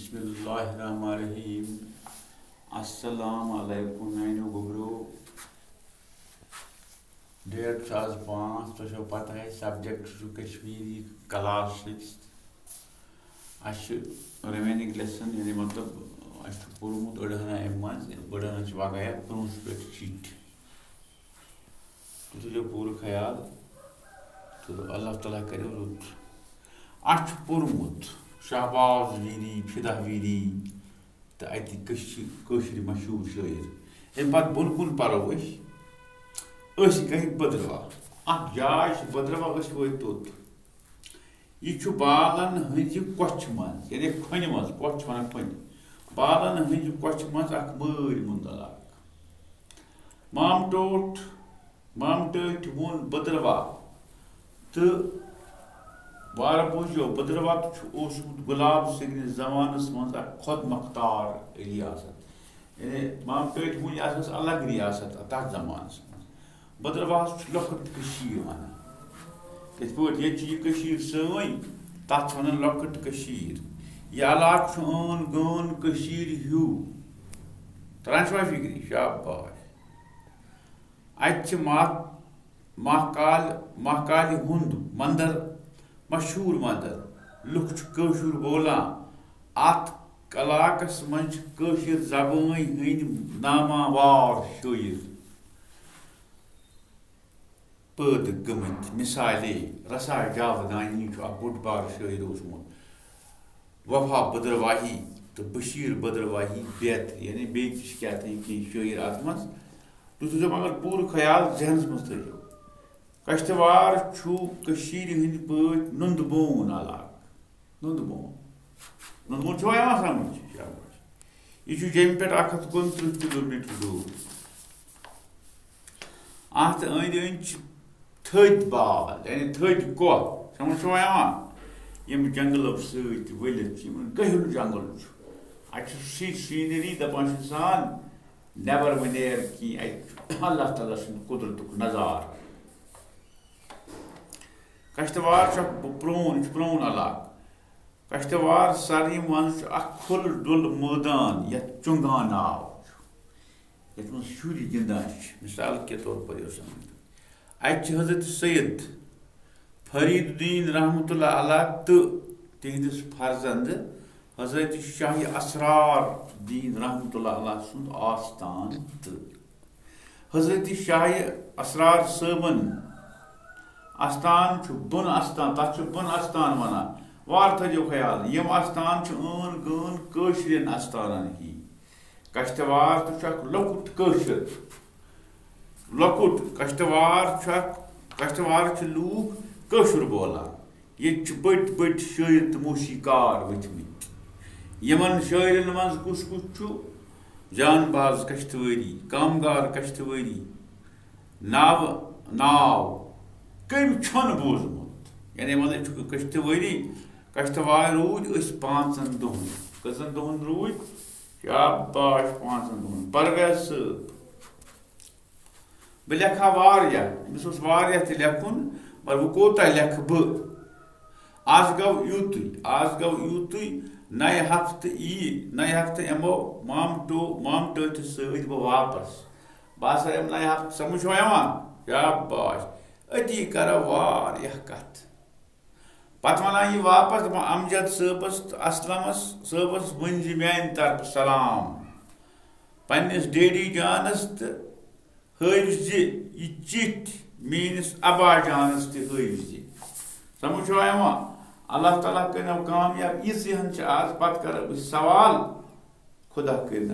बिस्मिल्लाहिर्रहमानिर्रहीम। अस्सलाम अलैकुम नानियो गुबरो। डेट आज 5 तो पता है subject Kashmiri class 6 remaining lesson यानी मतलब पोर्मुत अड़हना अड़हना वगैरह ब्रोस पे चीट तो पूरा ख्याल तो अल्लाह ताला करे रुत पोर्मुत शहबाज वीरी फिदा वीरी तो अतर मशहूर शायर अम पे बोन कुन पो गई बदरवा जाय बदरवा वो तोत यह बालन हज कोच मज यानी खन मज कोच वन खन बालन हज कोच मज मर मुंदल मामटट वोन बदरवा तो वार पोजो बदरवा गुलाब सिंह जमानस मज खुद मख्तार रियासत यानी मामटट वन अलग रियासत तथ जमानस मज बदरवा लकट वन ये सैन तथ वन लकट यह इलाक ön गन ह्यू तरह फिक्री शाबाश महकाल हुंद मंदर मशहूर मंदर लुक कशुर बोलान अत इलाकस मज जबान हंद नामावार शायर पैद गमत मिसाले रसा जावदानी बोड़ बार शायर वफा बदरवाही तो बशीर बदरवाही बेत यानी बेच क्या शायर अत मज तुम अगर पूरा ख्याल जहनस मज थो कश्तवार हंद पे नुंदबोन इलाक नुंदबोन समझ यह जम पे 129 किलोमीटर दूर अत अंद थद बाल यानी थद कोह समझ यम जंगलों सत वलित गहिल जंगल अत सीनरी दपान सान नबर वनेर कि अल्लाह ताला सद कुदरत नज़ार कश्तवार प्रोन इलाक कश्तवार सारी मज खुल डुल मैदान ये चुंगान नाव ये शुर गिंदान मिसाल के तौर पर अत हजरत सैयद फरीदुद्दीन रहमतुल्लाह अलैह तो तिहंदिस फर्जंद हजरत शाह असरार दीन रहमतुल्लाह अलैह सुंद आस्थान तो हजरत शाह असरार सबन आस्थान बुन आस्थान तथ बुन आस्थान वनान वार थो ख्याल यम आस्थान ön गन कशरन आस्थान ही कश्तवार तो लकुट कशर लकुट कश्तवार लूक कशुर बोलान ये बड़ बड़ शायर तो मौसीकार वथमित यमन शायरन मज कुस जानबाज कश्तवारी कामगार कश्तवारी नाव कम बोजमुत यानी मतलब कश्तवारी कश्तवार रूद 5 दोहन कसन दोहन रूद शाबाश 5 दोहन परवेज सब बह लेखा वारिया लेखुन मगर वो कोता लेख आज गो यूत नए हफ्त यमो मामटट सत बह वापस बह नए हफ्त समझ शाबाश अती कर वारिया कत पत वन यह वापस अमजद सबस असलमस सबस वन मान तरफ सलाम पन्निस डेडी जानस तो हज यह चिठ मीनिस अबा जानस तज समझ अल्लाह ताला कर कामयाब यह आज पत कर सवाल खुदा कर